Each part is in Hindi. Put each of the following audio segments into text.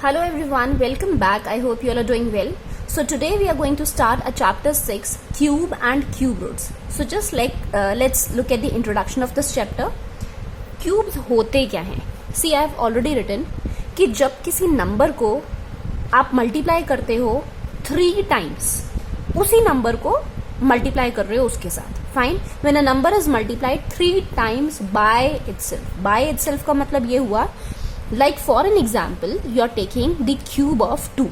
Hello everyone, welcome back. I hope you all are doing well. So today we are going to start a chapter 6, cube and cube roots. So just let's look at the introduction of this chapter. Cubes होते क्या हैं? See, I have already written कि जब किसी नंबर को आप मल्टीप्लाई करते हो 3 times, उसी नंबर को मल्टीप्लाई कर रहे हो उसके साथ. Fine. When a number is multiplied 3 times by itself. By itself का मतलब ये हुआ, like for an example you are taking the cube of 2.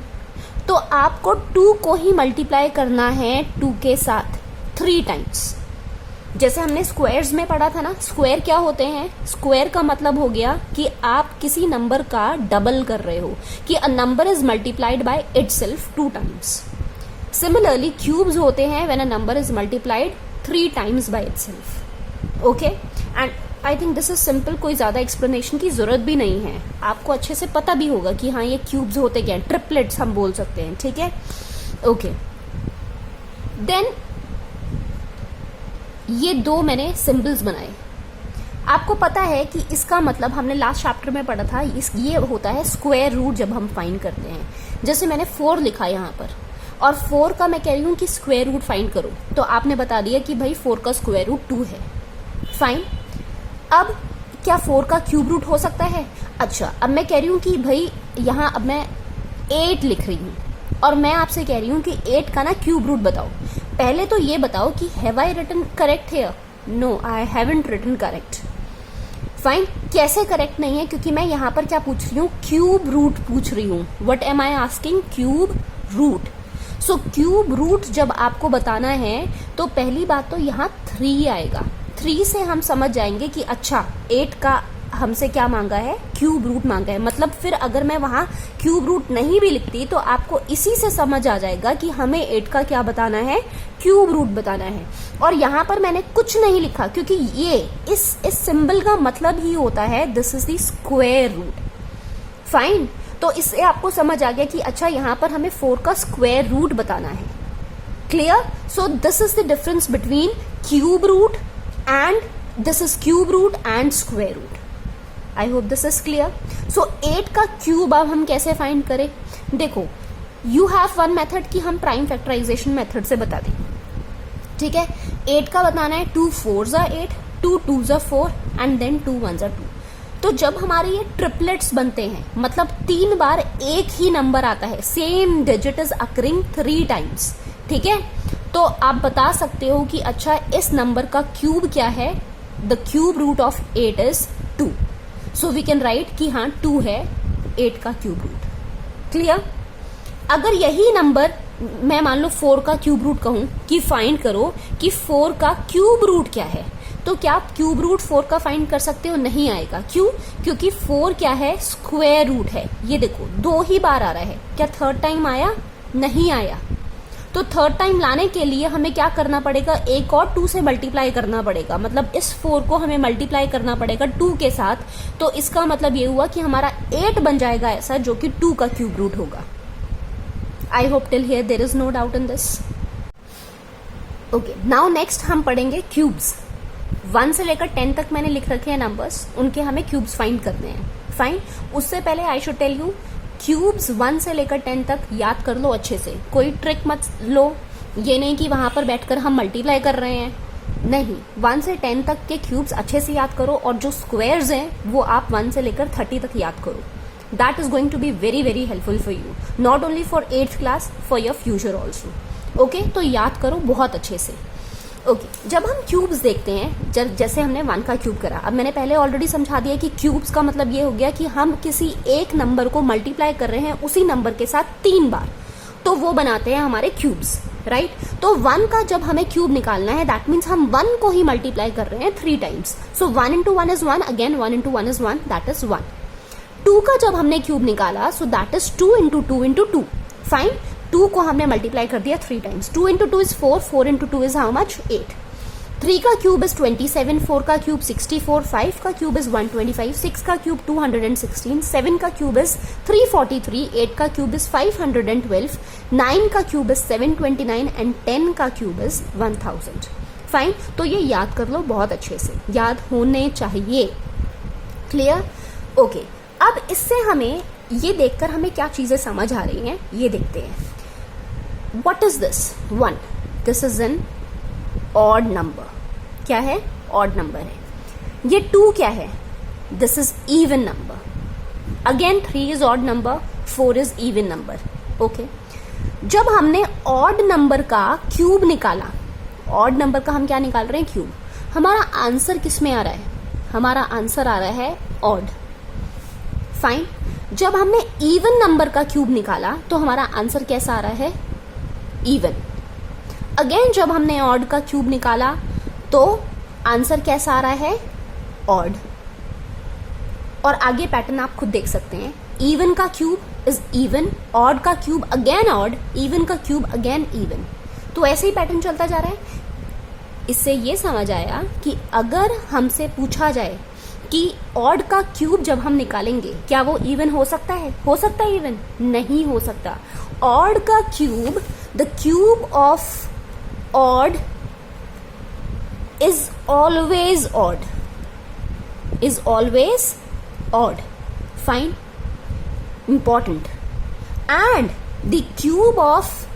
तो आपको 2 को ही मल्टीप्लाई करना है 2 के साथ 3 times. जैसे हमने स्क्वायर्स में पढ़ा था ना, स्क्वायर क्या होते हैं? स्क्वायर का मतलब हो गया कि आप किसी नंबर का डबल कर रहे हो, कि अ number is multiplied by itself 2 times. Similarly cubes होते हैं when a number is multiplied 3 times by itself. Okay, and I think this is simple. कोई ज्यादा एक्सप्लेनेशन की जरूरत भी नहीं है. आपको अच्छे से पता भी होगा कि हाँ ये क्यूब्स होते क्या हैं. ट्रिपलेट्स हम बोल सकते हैं. ठीक है, ओके. देन ये 2 मैंने सिंबल्स बनाए. आपको पता है कि इसका मतलब हमने लास्ट चैप्टर में पढ़ा था, ये होता है स्क्वायर रूट जब हम फाइंड करते हैं. जैसे मैंने 4 लिखा यहाँ पर, और 4 का मैं कह रही हूँ कि स्क्वायर रूट फाइंड करो, तो आपने बता दिया कि भाई 4 का स्क्वायर रूट 2 है. फाइन. अब क्या 4 का क्यूब रूट हो सकता है? अच्छा, अब मैं कह रही हूँ कि भाई यहाँ अब मैं 8 लिख रही हूँ, और मैं आपसे कह रही हूँ कि 8 का ना क्यूब रूट बताओ. पहले तो ये बताओ कि have I written correct here? No, I haven't written correct. Fine. कैसे करेक्ट नहीं है? क्योंकि मैं यहाँ पर क्या पूछ रही हूँ? क्यूब रूट पूछ रही हूँ. What am I asking? Cube root. So cube root जब आपको बताना है तो पहली बात तो यहाँ 3 आएगा. 3 से हम समझ जाएंगे कि अच्छा 8 का हमसे क्या मांगा है? क्यूब रूट मांगा है. मतलब फिर अगर मैं वहां क्यूब रूट नहीं भी लिखती तो आपको इसी से समझ आ जाएगा कि हमें 8 का क्या बताना है? क्यूब रूट बताना है. और यहाँ पर मैंने कुछ नहीं लिखा, क्योंकि ये इस सिंबल का मतलब ही होता है this is the square root. Fine. तो इससे आपको समझ आ गया कि अच्छा यहाँ पर हमें 4 का स्क्वायर रूट बताना है. Clear? So this is the difference between cube root and this is cube root and square root. I hope this is clear. So 8 का क्यूब अब हम कैसे फाइंड करें? देखो, यू हैव वन मेथड कि हम प्राइम फैक्टराइजेशन मेथड से बता दें. ठीक है, 8 का बताना है 2 4s are 8, 2 2s are 4 and then 2 1s are 2. तो जब हमारे ये ट्रिपलेट्स बनते हैं, मतलब 3 बार एक ही नंबर आता है, same digit is occurring 3 times. ठीक है, तो आप बता सकते हो कि अच्छा इस नंबर का क्यूब क्या है? The cube root of 8 is 2. So we can write कि हाँ 2 है 8 का क्यूब रूट. क्लियर? अगर यही नंबर मैं मान लो 4 का क्यूब रूट कहूं कि फाइंड करो कि 4 का क्यूब रूट क्या है, तो क्या आप क्यूब रूट 4 का फाइंड कर सकते हो? नहीं आएगा. क्यों? क्योंकि 4 क्या है? स्क्वायर रूट है. ये देखो 2 ही बार आ रहा है. क्या 3rd टाइम आया? नहीं आया. तो 3rd टाइम लाने के लिए हमें क्या करना पड़ेगा? एक और 2 से मल्टीप्लाई करना पड़ेगा. मतलब इस 4 को हमें मल्टीप्लाई करना पड़ेगा 2 के साथ. तो इसका मतलब ये हुआ कि हमारा 8 बन जाएगा ऐसा, जो कि 2 का क्यूब रूट होगा. I hope till here there is no doubt in this. Okay, now next हम पढ़ेंगे क्यूब्स. 1 से लेकर 10 तक मैंने लिख रखे हैं नंबर्स, उनके हमें क्यूब्स फाइंड करने हैं. फाइन. उससे पहले I should tell you, cubes 1 से लेकर 10 तक याद कर लो अच्छे से. कोई ट्रिक मत लो. ये नहीं कि वहां पर बैठकर हम मल्टीप्लाई कर रहे हैं. नहीं, 1 से 10 तक के क्यूब्स अच्छे से याद करो, और जो स्क्वायर्स हैं वो आप 1 से लेकर 30 तक याद करो. That is going to be very very helpful for you, not only for 8th class, for your future also. Okay, तो याद करो बहुत अच्छे से. ओके, जब हम क्यूब्स देखते हैं, जैसे हमने 1 का क्यूब करा, अब मैंने पहले ऑलरेडी समझा दिया कि क्यूब्स का मतलब ये हो गया कि हम किसी एक नंबर को मल्टीप्लाई कर रहे हैं उसी नंबर के साथ 3 बार, तो वो बनाते हैं हमारे क्यूब्स. राइट? तो 1 का जब हमें क्यूब निकालना है, दैट मीन्स हम 1 को ही मल्टीप्लाई कर रहे हैं 3 times. So 1 into 1 is 1, again 1 into 1 is 1, that is 1. 2 का जब हमने क्यूब निकाला, so that is 2 into 2 into 2. Fine. 2 को हमने मल्टीप्लाई कर दिया 3 times. 2 into 2 is 4, 4 into 2 is how much? 8. 3 का क्यूब इज 27, 4 का क्यूब 64, 5 का क्यूब इज 125, 6 का क्यूब 216, 7 का क्यूब इज 343, 8 का क्यूब इज 512, 9 का क्यूब इज 729 एंड 10 का क्यूब इज 1000. फाइन. तो ये याद कर लो बहुत अच्छे से, याद होने चाहिए. क्लियर? ओके. अब इससे हमें ये देखकर हमें क्या चीजें समझ आ रही हैं ये देखते हैं. What is this? 1. This is an odd number. क्या है? Odd number है. ये 2 क्या है? This is even number. Again 3 is odd number, 4 is even number. Okay. जब हमने odd number का क्यूब निकाला, odd number का हम क्या निकाल रहे हैं? क्यूब. हमारा आंसर किस में आ रहा है? हमारा आंसर आ रहा है odd. फाइन. जब हमने इवन नंबर का क्यूब निकाला तो हमारा आंसर कैसा आ रहा है? इवन. अगेन जब हमने ऑड का क्यूब निकाला तो आंसर कैसा आ रहा है? ऑड. और आगे पैटर्न आप खुद देख सकते हैं. इवन का क्यूब इज इवन, ऑड का क्यूब अगेन ऑड, इवन का क्यूब अगेन इवन. तो ऐसे ही पैटर्न चलता जा रहा है. इससे ये समझ आया कि अगर हमसे पूछा जाए कि ऑड का क्यूब जब हम निकालेंगे क्या वो इवन हो सकता है? हो सकता है इवन? नहीं हो सकता. ऑड का cube, the cube of odd is always odd, is always odd. Fine. Important. And the cube of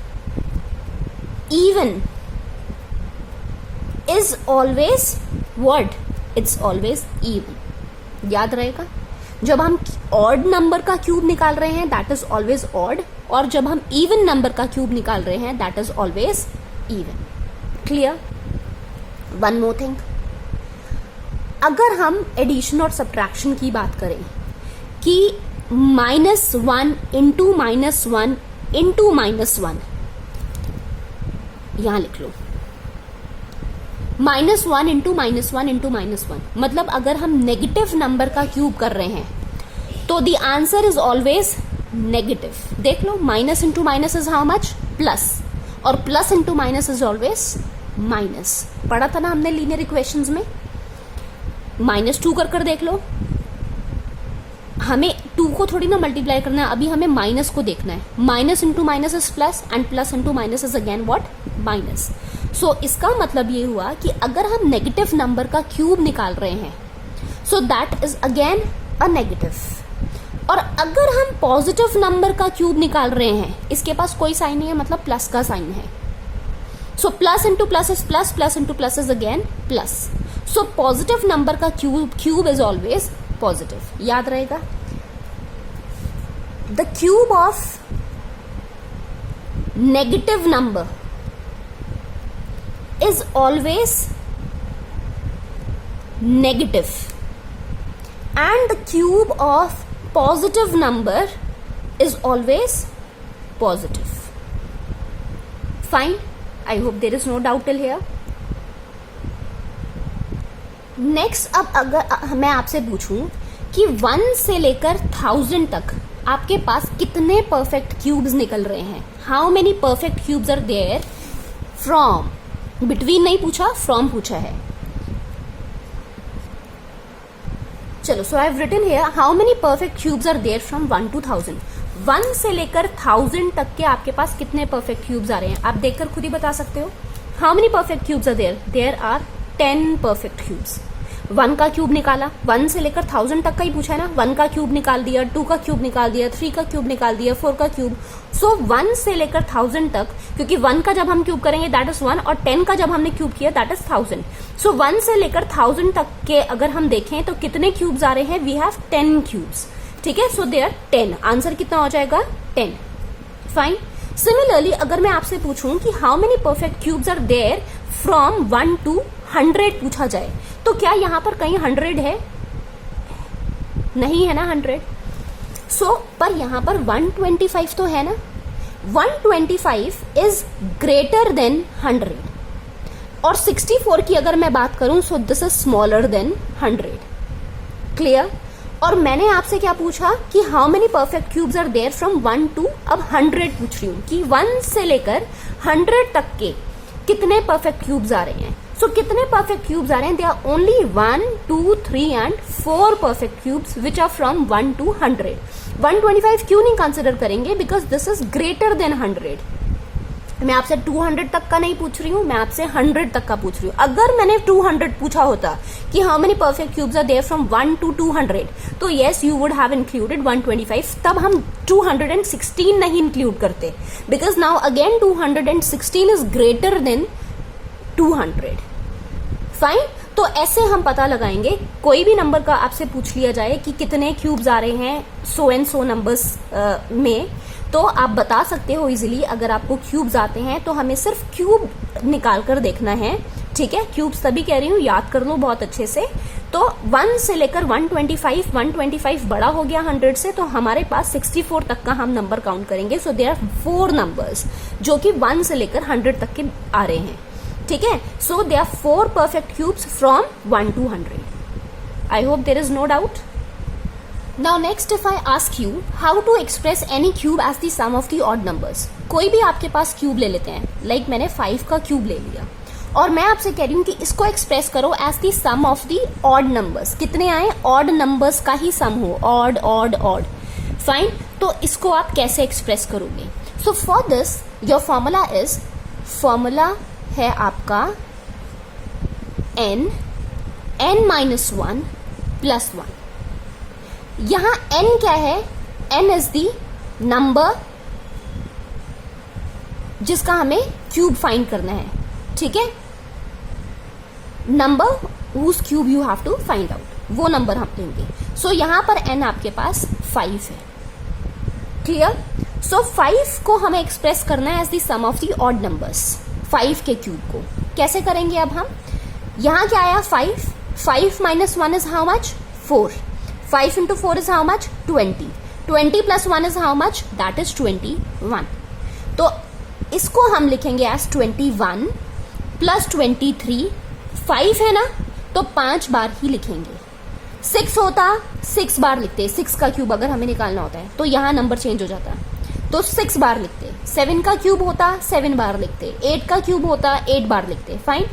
even is always what? It's always even. याद रहेगा. जब हम ऑड नंबर का क्यूब निकाल रहे हैं दैट इज ऑलवेज ऑड, और जब हम इवन नंबर का क्यूब निकाल रहे हैं that is always even. Clear? One more thing. अगर हम एडिशन और सब्ट्रैक्शन की बात करें कि -1 इंटू -1 इंटू -1, यहां लिख लो -1 इंटू -1 इंटू -1, मतलब अगर हम नेगेटिव नंबर का क्यूब कर रहे हैं तो the answer is always negative. देख लो, minus into minus is how much? Plus, और plus into minus is always minus. पढ़ा था ना हमने लीनियर इक्वेशंस में. -2 कर देख लो. हमें 2 को थोड़ी ना मल्टीप्लाई करना है, अभी हमें माइनस को देखना है. Minus into minus is plus and plus into minus is again what? Minus. So इसका मतलब ये हुआ कि अगर हम नेगेटिव नंबर का क्यूब निकाल रहे हैं so that is again a negative. और अगर हम पॉजिटिव नंबर का क्यूब निकाल रहे हैं, इसके पास कोई साइन नहीं है, मतलब प्लस का साइन है. So plus into plus is plus, plus into plus is again plus. So positive number का क्यूब इज ऑलवेज पॉजिटिव. याद रहेगा. The cube of negative number is always negative and the cube of positive number is always positive. Fine. I hope there is no doubt till here. Next, अब अगर मैं आपसे पूछूं कि 1 से लेकर 1000 तक आपके पास कितने परफेक्ट क्यूब्स निकल रहे हैं? How many perfect cubes are there from, between नहीं पूछा, फ्रॉम पूछा है. चलो, so I have written here how many perfect cubes are there from 1 to 1000. 1 से लेकर 1000 तक के आपके पास कितने परफेक्ट क्यूब्स आ रहे हैं? आप देखकर खुद ही बता सकते हो. How many perfect cubes are there? There are 10 perfect cubes. 1 का क्यूब निकाला, 1 से लेकर 1000 तक का ही पूछा है ना. 1 का क्यूब निकाल दिया, 2 का क्यूब निकाल दिया, 3 का क्यूब निकाल दिया, 4 का क्यूब. सो 1 से लेकर 1000 तक, क्योंकि 1 का जब हम क्यूब करेंगे दैट इज 1 और 10 का जब हमने क्यूब किया दैट इज 1000. सो 1 से लेकर 1000 तक के अगर हम देखें तो कितने क्यूब्स आ रहे हैं? We have 10 cubes. ठीक है. So there 10. आंसर कितना हो जाएगा? 10. फाइन. सिमिलरली अगर मैं आपसे पूछूं कि how many perfect cubes are there from 1 to 100 पूछा जाए तो क्या यहां पर कहीं 100 है? नहीं है ना 100. सो पर यहां पर 125 तो है ना. 125 इज ग्रेटर देन 100. और 64 की अगर मैं बात करूं so this is smaller than 100. Clear? और मैंने आपसे क्या पूछा कि how many perfect cubes are there from 1 to, अब 100 पूछ रही हूं कि 1 से लेकर 100 तक के कितने परफेक्ट क्यूब्स आ रहे हैं. सो कितने परफेक्ट क्यूब्स आ रहे हैं? They are only 1, 2, 3 and 4 perfect cubes which are from 1 to 100. 125 क्यों नहीं कंसिडर करेंगे? Because this is greater than 100. मैं आपसे 200 तक का नहीं पूछ रही हूँ, मैं आपसे 100 तक का पूछ रही हूँ। अगर मैंने 200 पूछा होता कि how many perfect cubes are there from 1 to 200, तो yes you would have included 125, तब हम 216 नहीं इंक्लूड करते, because now again 216 is greater than 200। Fine, तो ऐसे हम पता लगाएंगे। कोई भी नंबर का आपसे पूछ लिया जाए कि कितने क्यूब्स आ रहे हैं सो एंड सो नंबर्स में, तो आप बता सकते हो इजीली। अगर आपको क्यूब्स आते हैं तो हमें सिर्फ क्यूब निकाल कर देखना है, ठीक है। क्यूब्स तभी कह रही हूँ, याद कर लो बहुत अच्छे से। तो 1 से लेकर 125 बड़ा हो गया 100 से, तो हमारे पास 64 तक का हम नंबर काउंट करेंगे। सो देयर आर 4 नंबर्स जो कि 1 से लेकर 100 तक के आ रहे हैं, ठीक है। So they are 4 perfect cubes from 1 to 100। I hope there is no doubt. Now next if I ask you how to express any cube as the sum of the odd numbers, कोई भी आपके पास क्यूब ले लेते हैं, like मैंने 5 का क्यूब ले लिया और मैं आपसे कह रही हूँ कि इसको एक्सप्रेस करो as the sum of the odd numbers. कितने आए? ऑड नंबर्स का ही सम हो, ऑड ऑड ऑड। फाइन, तो इसको आप कैसे एक्सप्रेस करोगे? So for this your formula is, formula है आपका n -1 + 1। यहां n क्या है? n इज दी नंबर जिसका हमें क्यूब फाइंड करना है, ठीक है। Number whose cube you have to find out, वो नंबर हम लेंगे। सो यहां पर n आपके पास 5 है, क्लियर। सो 5 को हमें एक्सप्रेस करना है as the sum of the odd numbers. 5 के क्यूब को कैसे करेंगे? अब हम यहां क्या आया? 5 -1 is how much? 4। 5 into 4 is how much? 20. 20 plus 1 is how much? That is 21. तो इसको हम लिखेंगे as 21 plus 23। 5 है ना, तो 5 बार ही लिखेंगे। 6 होता 6 बार लिखते, 6 का क्यूब अगर हमें निकालना होता है तो यहाँ नंबर चेंज हो जाता, तो 6 बार लिखते। 7 का क्यूब होता 7 बार लिखते। 8 का क्यूब होता 8 बार लिखते। Fine,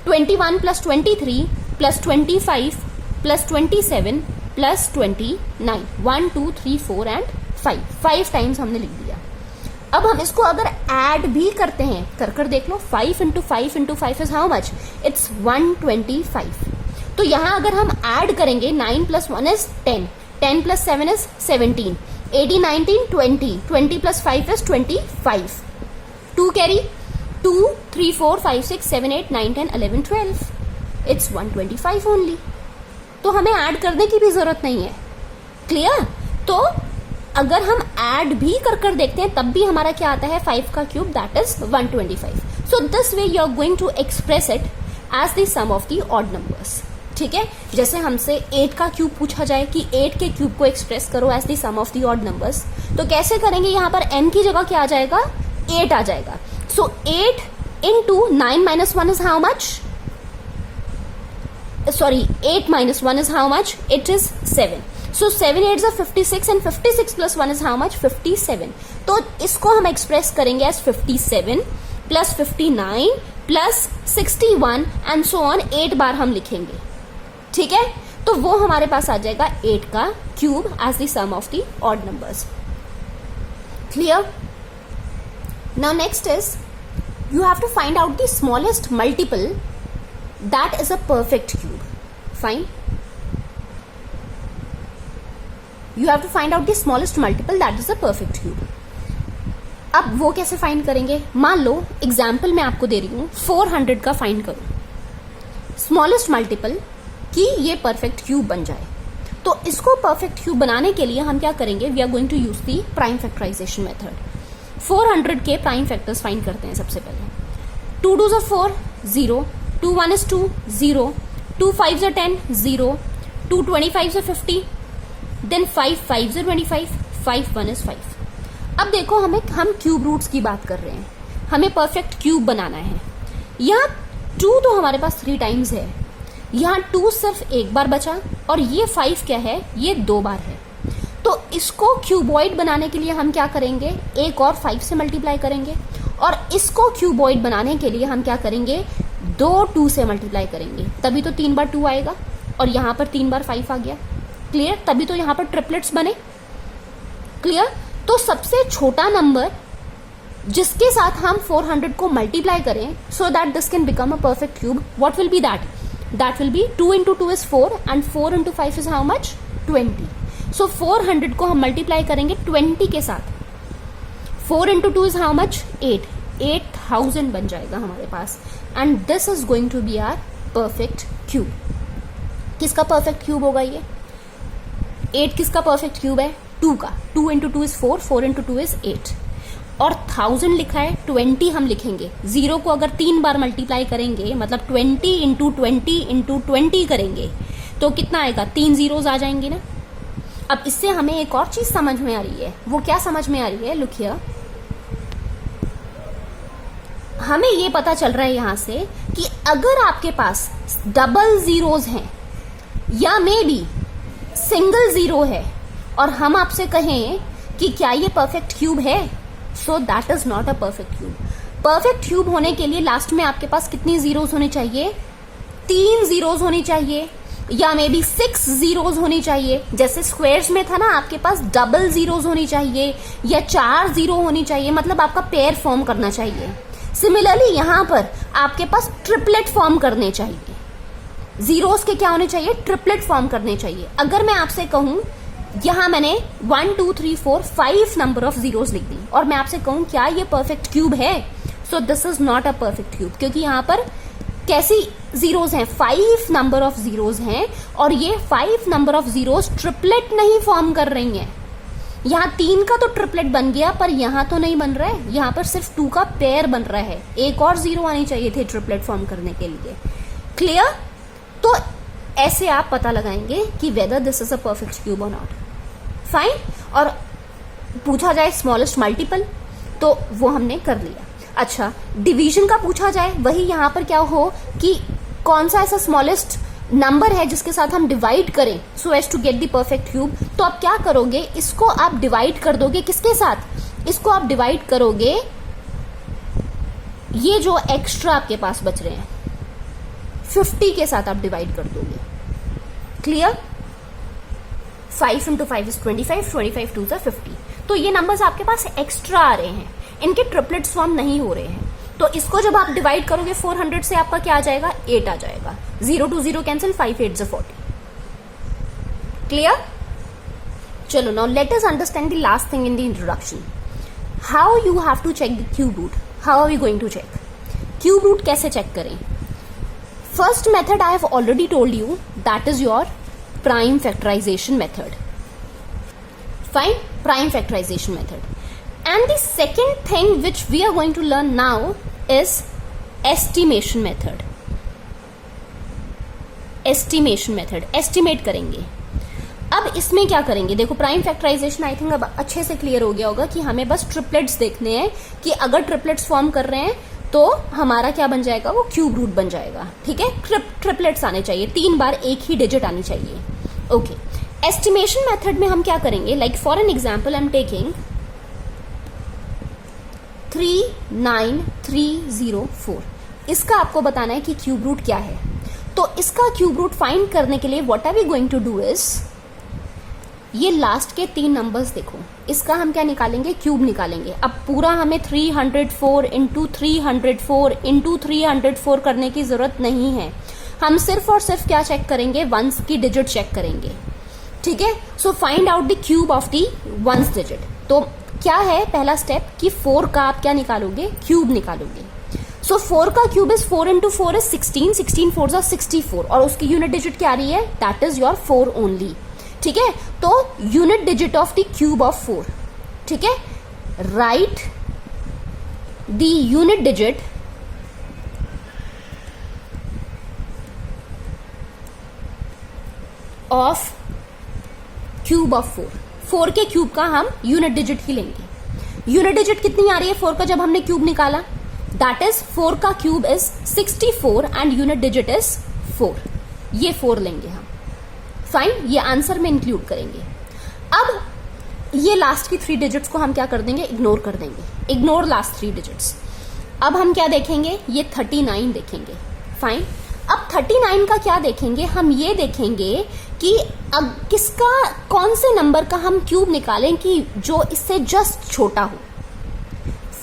21 plus 23 plus 25 plus 27 plus 29, 1 2 3 4 and 5 times हमने लिख दिया। अब हम इसको अगर ऐड भी करते हैं, कर देख लो। 5 into 5 into 5 is how much? It's 125। तो यहां अगर हम ऐड करेंगे, 9 plus 1 is 10, 10 plus 7 is 17, 18 19 20, 20 plus 5 is 25। 2 carry, 2 3 4 5 6 7 8 9 10 11 12, it's 125 only. तो हमें ऐड करने की भी जरूरत नहीं है, क्लियर। तो अगर हम ऐड भी कर देखते हैं तब भी हमारा क्या आता है? 5 का cube, that is 125। So this way you are going to express it as the sum of the odd numbers, ठीक है। जैसे हमसे 8 का क्यूब पूछा जाए कि 8 के क्यूब को एक्सप्रेस करो as the sum of the odd numbers, तो कैसे करेंगे? यहाँ पर n की जगह क्या आ जाएगा? 8 आ जाएगा। सो 8 into 9 - 1 is how much? Sorry, 8 - 1 is how much? It is 7. So 7 8s are 56 and 56 plus 1 is how much? 57. तो इसको हम एक्सप्रेस करेंगे as 57 plus 59 plus 61 and so on। 8 बार हम लिखेंगे, ठीक है। तो वो हमारे पास आ जाएगा 8 का cube as the sum of the odd numbers. Clear? Now next is you have to find out the smallest multiple that is a perfect cube. Fine, you have to find out the smallest multiple that is a perfect cube. अब वो कैसे फाइंड करेंगे? मान लो एग्जाम्पल मैं आपको दे रही हूं, 400 का फाइंड करो स्मॉलेस्ट मल्टीपल कि ये परफेक्ट क्यूब बन जाए। तो इसको परफेक्ट क्यूब बनाने के लिए हम क्या करेंगे? We are going to use the prime factorisation method. 400 के प्राइम फैक्टर्स फाइंड करते हैं सबसे पहले। 2 2s are 4, 0, 2 1 is 2, 0, 2 5s are 10, 0, 2 25s are 50, then 5 5s are 25, 5 1 is 5। अब देखो हम क्यूब रूट्स की बात कर रहे हैं, हमें परफेक्ट क्यूब बनाना है। यहाँ 2 तो हमारे पास 3 टाइम्स है, यहाँ 2 सिर्फ एक बार बचा और ये 5 क्या है? ये 2 बार है। तो इसको क्यूबॉइड बनाने के लिए हम क्या करेंगे? एक और 5 से मल्टीप्लाई करेंगे और इसको क्यूबॉइड बनाने के लिए हम क्या करेंगे? 2 2 से मल्टीप्लाई करेंगे, तभी तो 3 बार 2 आएगा और यहाँ पर 3 बार 5 आ गया। क्लियर? तभी तो यहाँ पर ट्रिपलेट्स बने। क्लियर? तो सबसे छोटा नंबर जिसके साथ हम 400 को मल्टीप्लाई करें so that this can become a perfect cube, what will be that? That will be 2 into 2 is 4 and 4 into 5 is how much? 20. सो 400 को हम मल्टीप्लाई करेंगे 20 के साथ. 4 into 2 is how much? 8. 8000 बन जाएगा हमारे पास. And this is going to be our perfect cube. किसका परफेक्ट क्यूब होगा ये? 8 किसका परफेक्ट क्यूब है? 2 का. 2 into 2 is 4, 4 into 2 is 8. और 1000 लिखा है, 20 हम लिखेंगे. 0 को अगर 3 बार मल्टीप्लाई करेंगे, मतलब 20 into 20 into 20 करेंगे, तो कितना आएगा? 3 zeros आ जाएंगे ना. अब इससे हमें एक और चीज समझ में आ रही है. वो क्या समझ में आ रही है? Look here. हमें ये पता चल रहा है यहां से कि अगर आपके पास डबल जीरोज हैं या मे बी सिंगल जीरो है और हम आपसे कहें कि क्या ये परफेक्ट क्यूब है, so that is not a perfect cube. Perfect cube होने के लिए लास्ट में आपके पास कितनी जीरोज होनी चाहिए? 3 जीरोज होनी चाहिए या मे बी 6 जीरोज होनी चाहिए. जैसे स्क्वायर्स में था ना, आपके पास डबल जीरोज होनी चाहिए या 4 जीरो होनी चाहिए, मतलब आपका पेयर फॉर्म करना चाहिए. सिमिलरली यहां पर आपके पास ट्रिपलेट फॉर्म करने चाहिए. जीरोस के क्या होने चाहिए? ट्रिपलेट फॉर्म करने चाहिए. अगर मैं आपसे कहूं, यहां मैंने 1 2 3 4 5 नंबर ऑफ जीरोस लिख दी और मैं आपसे कहूं क्या ये परफेक्ट क्यूब है, सो this is not a perfect cube. क्योंकि यहां पर कैसी जीरोस हैं? 5 नंबर ऑफ जीरोस हैं और ये 5 नंबर ऑफ जीरोस ट्रिपलेट नहीं फॉर्म कर रही हैं. यहाँ 3 का तो ट्रिपलेट बन गया, पर यहाँ तो नहीं बन रहा है. यहाँ पर सिर्फ 2 का पेयर बन रहा है. एक और जीरो आनी चाहिए थे ट्रिपलेट फॉर्म करने के लिए. क्लियर? तो ऐसे आप पता लगाएंगे कि whether this is a perfect cube और नॉट. फाइन. और पूछा जाए स्मॉलेस्ट मल्टीपल, तो वो हमने कर लिया. अच्छा, डिवीजन का पूछा जाए, वही यहाँ पर क्या हो कि कौन सा ऐसा स्मॉलेस्ट नंबर है जिसके साथ हम डिवाइड करें so as to get the perfect cube. तो आप क्या करोगे? इसको आप डिवाइड कर दोगे किसके साथ? इसको आप डिवाइड करोगे ये जो एक्स्ट्रा आपके पास बच रहे हैं 50 के साथ आप डिवाइड कर दोगे. Clear? 5 into 5 is 25, 25 2s are 50. तो ये नंबर्स आपके पास एक्स्ट्रा आ रहे हैं, इनके ट्रिपलेट्स फॉर्म नहीं हो रहे हैं. तो इसको जब आप डिवाइड करोगे 400 से, आपका क्या आ जाएगा? 8 आ जाएगा. 0 to 0 cancel, 5 8s are 40. Clear? चलो, now let us understand the last thing in the introduction. How you have to check the cube root. How are we going to check cube root? कैसे चेक करें? First method I have already told you, that is your prime factorisation method. Fine. Prime factorisation method. And the second thing which we are going to learn now is estimation method. Estimation method. Estimate करेंगे. अब इसमें क्या करेंगे? देखो, प्राइम फैक्टराइजेशन आई थिंक अब अच्छे से क्लियर हो गया होगा कि हमें बस ट्रिपलेट्स देखने हैं कि अगर ट्रिपलेट्स फॉर्म कर रहे हैं तो हमारा क्या बन जाएगा? वो क्यूब रूट बन जाएगा. ठीक है? ट्रिपलेट्स आने चाहिए, 3 बार एक ही डिजिट आनी चाहिए. ओके. एस्टिमेशन मेथड में हम क्या करेंगे? Like for an example I am taking 39304. इसका आपको बताना है कि क्यूब रूट क्या है. तो इसका क्यूब रूट फाइंड करने के लिए what are we going to do is, ये लास्ट के 3 नंबर्स देखो, इसका हम क्या निकालेंगे? क्यूब निकालेंगे. अब पूरा हमें 304 इंटू 304 इंटू 304 करने की जरूरत नहीं है. हम सिर्फ और सिर्फ क्या चेक करेंगे? वंस की डिजिट चेक करेंगे. ठीक है? So find out the cube of the ones digit. तो क्या है पहला स्टेप कि 4 का आप क्या निकालोगे? क्यूब निकालोगे. सो 4 का cube is 4 into 4 is 16, 16 4s are 64 और उसकी यूनिट डिजिट क्या आ रही है? That is your 4 only. ठीक है? तो unit digit of the cube of 4. ठीक है? Right the unit digit of cube of 4. 4 के क्यूब का हम यूनिट डिजिट ही लेंगे. यूनिट डिजिट कितनी आ रही है 4 का जब हमने क्यूब निकाला? दैट इज 4 का cube is 64 and unit digit is 4. ये 4 लेंगे हम. फाइन. ये आंसर में इंक्लूड करेंगे. अब ये लास्ट की 3 डिजिट्स को हम क्या कर देंगे? इग्नोर कर देंगे. Ignore last 3 digits. अब हम क्या देखेंगे? ये 39 देखेंगे. फाइन. अब 39 का क्या देखेंगे? हम ये देखेंगे कि अब किसका, कौन से नंबर का हम क्यूब निकालें कि जो इससे जस्ट छोटा हो.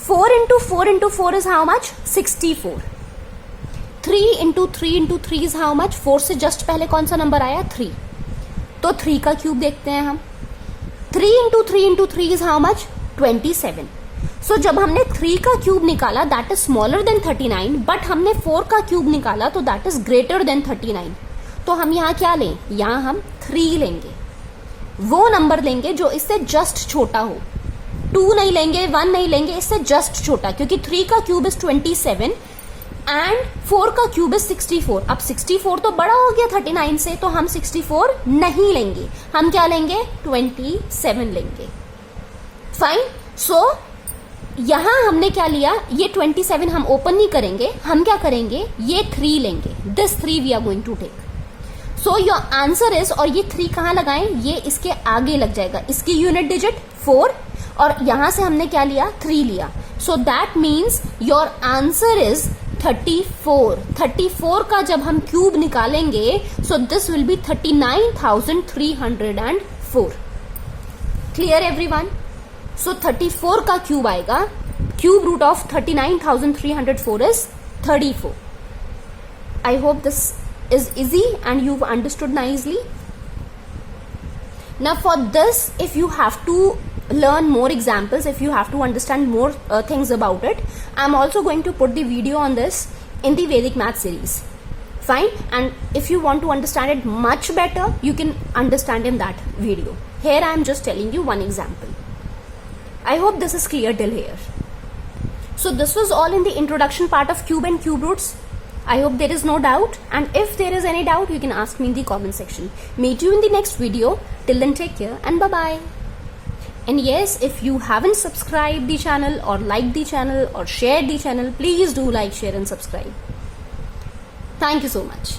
4 into 4 into 4 is how much? 64. 3 into 3 into 3 is how much? 4 से जस्ट पहले कौन सा नंबर आया? 3. तो 3 का क्यूब देखते हैं हम. 3 into 3 into 3 is how much? 27. सो जब हमने 3 का क्यूब निकाला that is smaller then 39, but हमने 4 का क्यूब निकाला तो दैट इज ग्रेटर देन 39. तो हम यहाँ क्या लें? यहाँ हम 3 लेंगे, वो नंबर लेंगे जो इससे जस्ट छोटा हो. 2 नहीं लेंगे, 1 नहीं लेंगे, इससे जस्ट छोटा, क्योंकि 3 का क्यूब इज 27 एंड 4 का क्यूब इज 64. अब 64 तो बड़ा हो गया 39 से, तो हम 64 नहीं लेंगे, हम क्या लेंगे? 27 लेंगे. फाइन. सो यहां हमने क्या लिया? ये 27 हम ओपन नहीं करेंगे, हम क्या करेंगे? ये 3 लेंगे. This 3 we are going to take. So your answer is, और ये 3 कहां लगाएं? ये इसके आगे लग जाएगा, इसकी यूनिट डिजिट 4, और यहां से हमने क्या लिया? 3 लिया. So that means your answer is 34. 34 का जब हम क्यूब निकालेंगे so this will be 39,304. Clear everyone? So 34 का क्यूब आएगा, cube root of 39,304 is 34. I hope this is easy and you've understood nicely. Now for this, if you have to learn more examples, if you have to understand more things about it, I'm also going to put the video on this in the Vedic Math series. Fine. And if you want to understand it much better, you can understand in that video. Here I am just telling you one example. I hope this is clear till here. So this was all in the introduction part of cube and cube roots. I hope there is no doubt, and if there is any doubt you can ask me in the comment section. Meet you in the next video. Till then, take care and bye bye. And yes, if you haven't subscribed the channel or liked the channel or shared the channel, please do like, share and subscribe. Thank you so much.